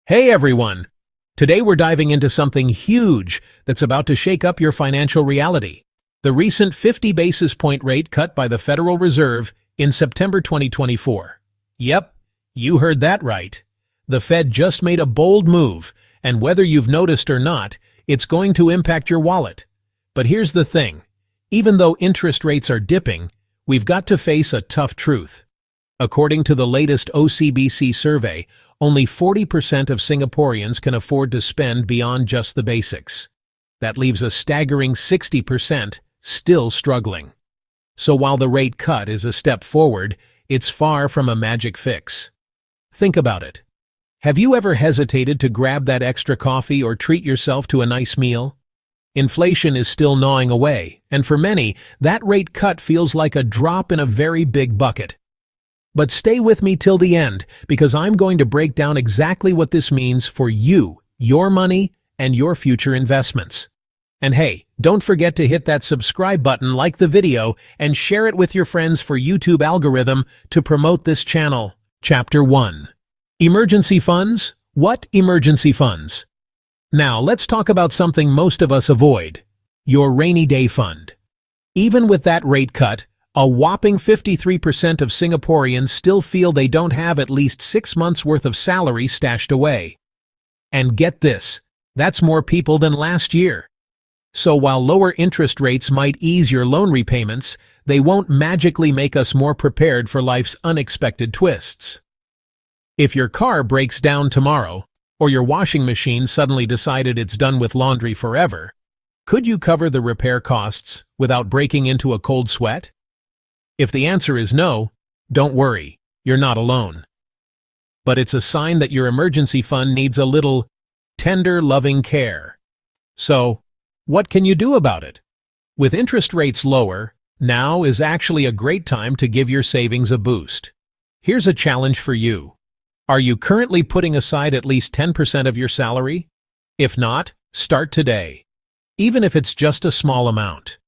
Hey everyone! Today we're diving into something huge that's about to shake up your financial reality. The recent 50 basis point rate cut by the Federal Reserve in September 2024. Yep, you heard that right. The Fed just made a bold move, and whether you've noticed or not, it's going to impact your wallet. But here's the thing. Even though interest rates are dipping, we've got to face a tough truth. According to the latest OCBC survey, only 40% of Singaporeans can afford to spend beyond just the basics. That leaves a staggering 60% still struggling. So while the rate cut is a step forward, it's far from a magic fix. Think about it. Have you ever hesitated to grab that extra coffee or treat yourself to a nice meal? Inflation is still gnawing away, and for many, that rate cut feels like a drop in a very big bucket. But stay with me till the end, because I'm going to break down exactly what this means for you, your money, and your future investments. And hey, don't forget to hit that subscribe button, like the video, and share it with your friends for YouTube algorithm to promote this channel. Chapter 1. Emergency funds? What emergency funds? Now, let's talk about something most of us avoid. Your rainy day fund. Even with that rate cut, a whopping 53% of Singaporeans still feel they don't have at least 6 months' worth of salary stashed away. And get this, that's more people than last year. So while lower interest rates might ease your loan repayments, they won't magically make us more prepared for life's unexpected twists. If your car breaks down tomorrow, or your washing machine suddenly decided it's done with laundry forever, could you cover the repair costs without breaking into a cold sweat? If the answer is no, don't worry, you're not alone. But it's a sign that your emergency fund needs a little tender, loving care. So, what can you do about it? With interest rates lower, now is actually a great time to give your savings a boost. Here's a challenge for you. Are you currently putting aside at least 10% of your salary? If not, start today. Even if it's just a small amount.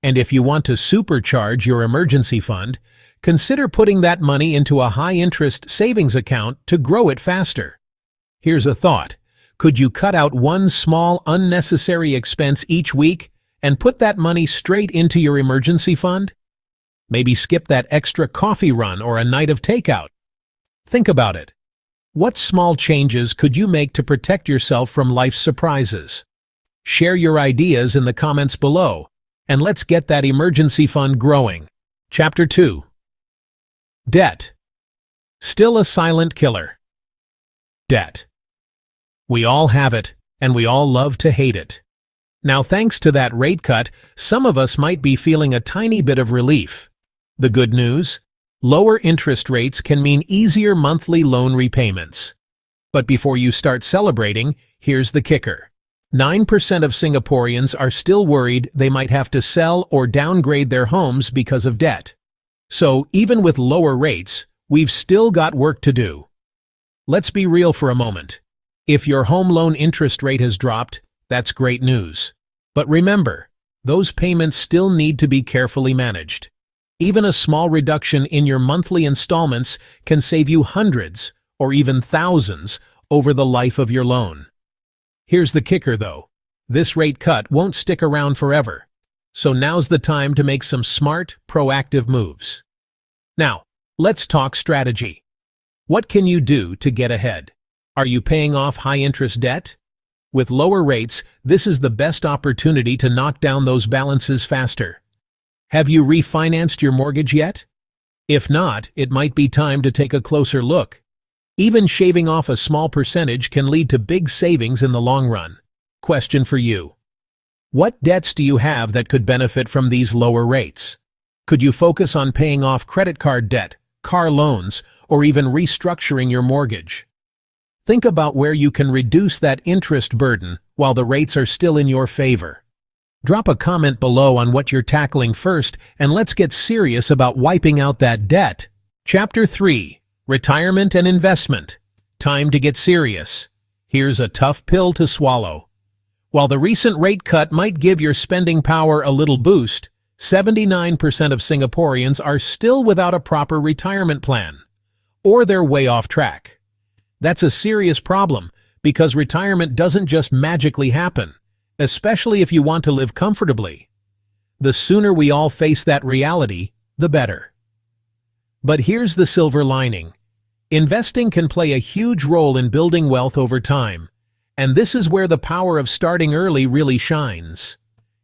And if you want to supercharge your emergency fund, consider putting that money into a high-interest savings account to grow it faster. Here's a thought. Could you cut out one small, unnecessary expense each week and put that money straight into your emergency fund? Maybe skip that extra coffee run or a night of takeout. Think about it. What small changes could you make to protect yourself from life's surprises? Share your ideas in the comments below. And let's get that emergency fund growing. Chapter 2. Debt. Still a silent killer. Debt. We all have it, and we all love to hate it. Now, thanks to that rate cut, some of us might be feeling a tiny bit of relief. The good news? Lower interest rates can mean easier monthly loan repayments. But before you start celebrating, here's the kicker. 9% of Singaporeans are still worried they might have to sell or downgrade their homes because of debt. So, even with lower rates, we've still got work to do. Let's be real for a moment. If your home loan interest rate has dropped, that's great news. But remember, those payments still need to be carefully managed. Even a small reduction in your monthly installments can save you hundreds or even thousands over the life of your loan. Here's the kicker, though. This rate cut won't stick around forever. So now's the time to make some smart, proactive moves. Now, let's talk strategy. What can you do to get ahead? Are you paying off high-interest debt? With lower rates, this is the best opportunity to knock down those balances faster. Have you refinanced your mortgage yet? If not, it might be time to take a closer look. Even shaving off a small percentage can lead to big savings in the long run. Question for you. What debts do you have that could benefit from these lower rates? Could you focus on paying off credit card debt, car loans, or even restructuring your mortgage? Think about where you can reduce that interest burden while the rates are still in your favor. Drop a comment below on what you're tackling first, and let's get serious about wiping out that debt. Chapter 3. Retirement and investment. Time to get serious. Here's a tough pill to swallow. While the recent rate cut might give your spending power a little boost, 79% of Singaporeans are still without a proper retirement plan, or they're way off track. That's a serious problem because retirement doesn't just magically happen, especially if you want to live comfortably. The sooner we all face that reality, the better. But here's the silver lining. Investing can play a huge role in building wealth over time, and this is where the power of starting early really shines.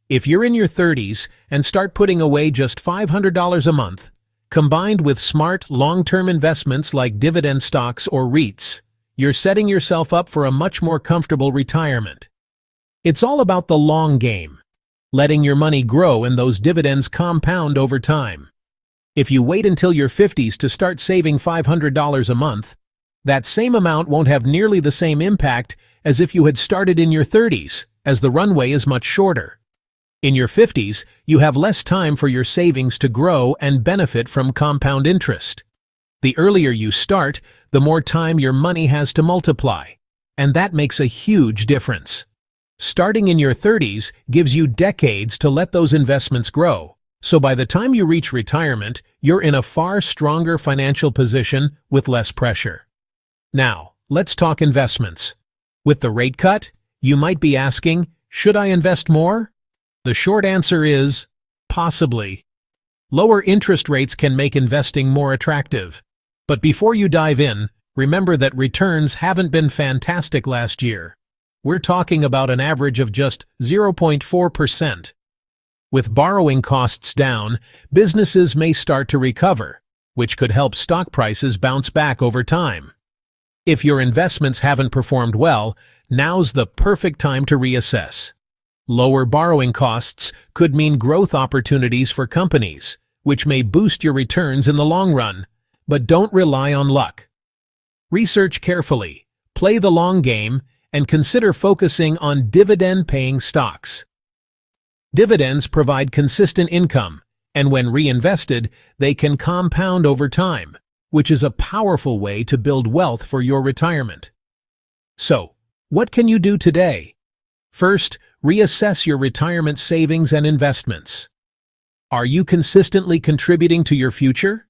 If you're in your 30s and start putting away just $500 a month, combined with smart, long-term investments like dividend stocks or REITs, you're setting yourself up for a much more comfortable retirement. It's all about the long game, letting your money grow and those dividends compound over time. If you wait until your 50s to start saving $500 a month, that same amount won't have nearly the same impact as if you had started in your 30s, as the runway is much shorter. In your 50s, you have less time for your savings to grow and benefit from compound interest. The earlier you start, the more time your money has to multiply, and that makes a huge difference. Starting in your 30s gives you decades to let those investments grow, so by the time you reach retirement, you're in a far stronger financial position with less pressure. Now, let's talk investments. With the rate cut, you might be asking, should I invest more? The short answer is, possibly. Lower interest rates can make investing more attractive. But before you dive in, remember that returns haven't been fantastic last year. We're talking about an average of just 0.4%. With borrowing costs down, businesses may start to recover, which could help stock prices bounce back over time. If your investments haven't performed well, now's the perfect time to reassess. Lower borrowing costs could mean growth opportunities for companies, which may boost your returns in the long run, but don't rely on luck. Research carefully, play the long game, and consider focusing on dividend-paying stocks. Dividends provide consistent income, and when reinvested, they can compound over time, which is a powerful way to build wealth for your retirement. So, what can you do today? First, reassess your retirement savings and investments. Are you consistently contributing to your future?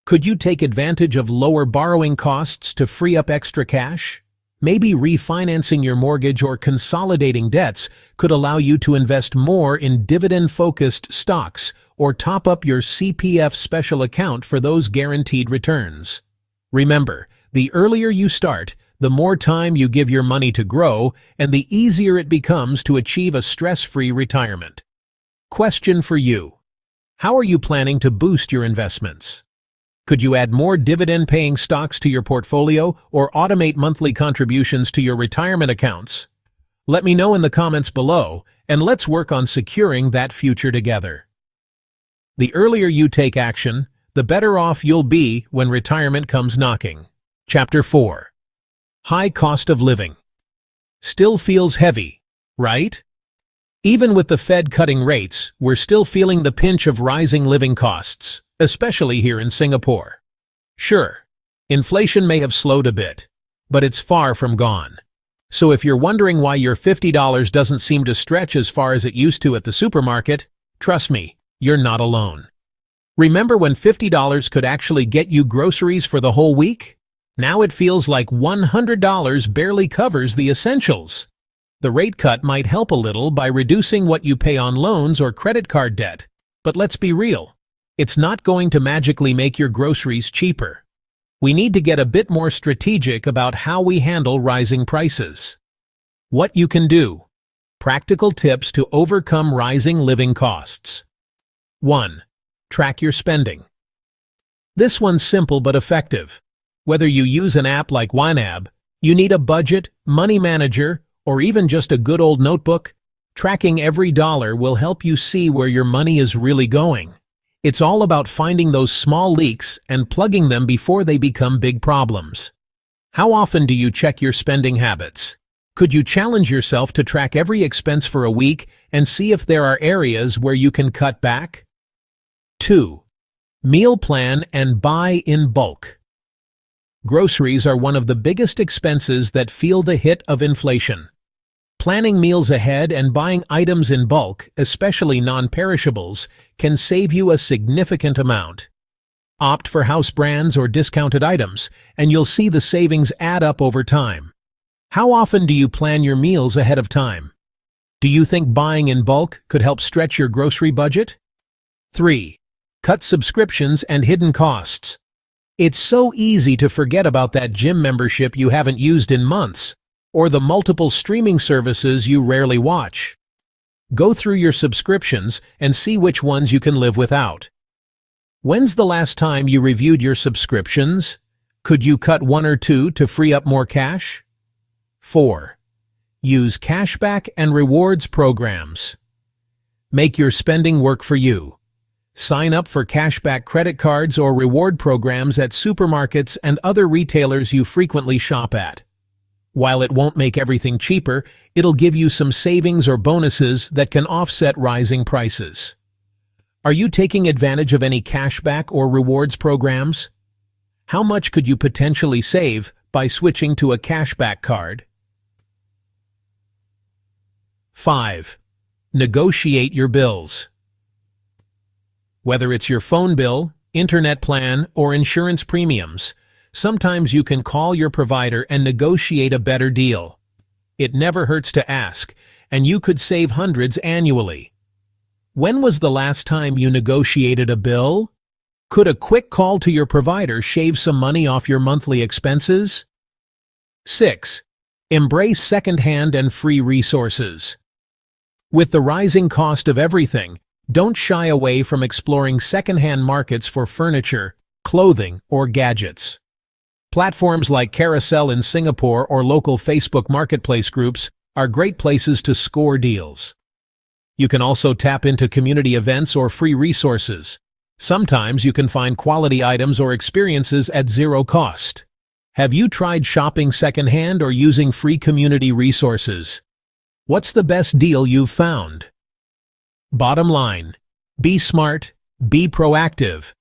Could you take advantage of lower borrowing costs to free up extra cash? Maybe refinancing your mortgage or consolidating debts could allow you to invest more in dividend-focused stocks or top up your CPF special account for those guaranteed returns. Remember, the earlier you start, the more time you give your money to grow, and the easier it becomes to achieve a stress-free retirement. Question for you: how are you planning to boost your investments? Could you add more dividend-paying stocks to your portfolio or automate monthly contributions to your retirement accounts? Let me know in the comments below, and let's work on securing that future together. The earlier you take action, the better off you'll be when retirement comes knocking. Chapter 4. High cost of living. Still feels heavy, right? Even with the Fed cutting rates, we're still feeling the pinch of rising living costs, especially here in Singapore. Sure, inflation may have slowed a bit, but it's far from gone. So if you're wondering why your $50 doesn't seem to stretch as far as it used to at the supermarket, trust me, you're not alone. Remember when $50 could actually get you groceries for the whole week? Now it feels like $100 barely covers the essentials. The rate cut might help a little by reducing what you pay on loans or credit card debt, but let's be real. It's not going to magically make your groceries cheaper. We need to get a bit more strategic about how we handle rising prices. What you can do. Practical tips to overcome rising living costs. 1. Track your spending. This one's simple but effective. Whether you use an app like YNAB, you need a budget, money manager, or even just a good old notebook, tracking every dollar will help you see where your money is really going. It's all about finding those small leaks and plugging them before they become big problems. How often do you check your spending habits? Could you challenge yourself to track every expense for a week and see if there are areas where you can cut back? 2. Meal plan and buy in bulk. Groceries are one of the biggest expenses that feel the hit of inflation. Planning meals ahead and buying items in bulk, especially non-perishables, can save you a significant amount. Opt for house brands or discounted items, and you'll see the savings add up over time. How often do you plan your meals ahead of time? Do you think buying in bulk could help stretch your grocery budget? 3. Cut subscriptions and hidden costs. It's so easy to forget about that gym membership you haven't used in months, or the multiple streaming services you rarely watch. Go through your subscriptions and see which ones you can live without. When's the last time you reviewed your subscriptions? Could you cut one or two to free up more cash? 4. Use cashback and rewards programs. Make your spending work for you. Sign up for cashback credit cards or reward programs at supermarkets and other retailers you frequently shop at. While it won't make everything cheaper, it'll give you some savings or bonuses that can offset rising prices. Are you taking advantage of any cashback or rewards programs? How much could you potentially save by switching to a cashback card? 5. Negotiate your bills. Whether it's your phone bill, internet plan, or insurance premiums, sometimes you can call your provider and negotiate a better deal. It never hurts to ask, and you could save hundreds annually. When was the last time you negotiated a bill? Could a quick call to your provider shave some money off your monthly expenses? 6. Embrace second-hand and free resources. With the rising cost of everything, don't shy away from exploring second-hand markets for furniture, clothing, or gadgets. Platforms like Carousel in Singapore or local Facebook marketplace groups are great places to score deals. You can also tap into community events or free resources. Sometimes you can find quality items or experiences at zero cost. Have you tried shopping secondhand or using free community resources? What's the best deal you've found? Bottom line, be smart, be proactive.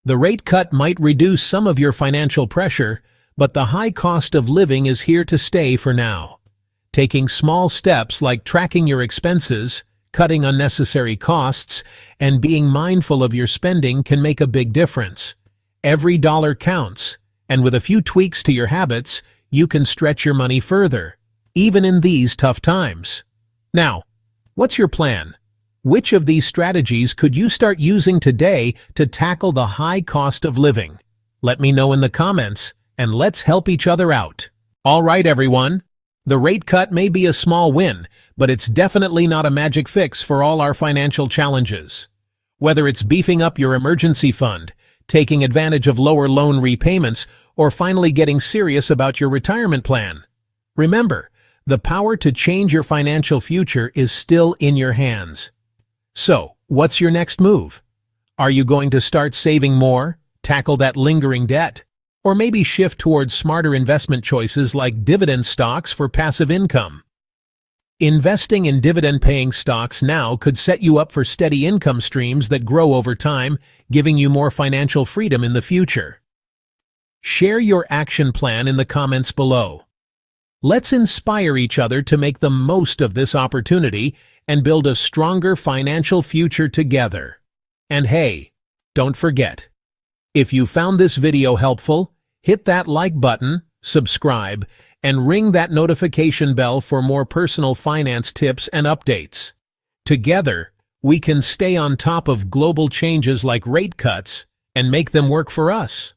The rate cut might reduce some of your financial pressure, but the high cost of living is here to stay for now. Taking small steps like tracking your expenses, cutting unnecessary costs, and being mindful of your spending can make a big difference. Every dollar counts, and with a few tweaks to your habits, you can stretch your money further, even in these tough times. Now, what's your plan? Which of these strategies could you start using today to tackle the high cost of living? Let me know in the comments, and let's help each other out. All right, everyone. The rate cut may be a small win, but it's definitely not a magic fix for all our financial challenges. Whether it's beefing up your emergency fund, taking advantage of lower loan repayments, or finally getting serious about your retirement plan, remember, the power to change your financial future is still in your hands. So, what's your next move? Are you going to start saving more, tackle that lingering debt, or maybe shift towards smarter investment choices like dividend stocks for passive income? Investing in dividend-paying stocks now could set you up for steady income streams that grow over time, giving you more financial freedom in the future. Share your action plan in the comments below. Let's inspire each other to make the most of this opportunity and build a stronger financial future together. And hey, don't forget, if you found this video helpful, hit that like button, subscribe, and ring that notification bell for more personal finance tips and updates. Together, we can stay on top of global changes like rate cuts and make them work for us.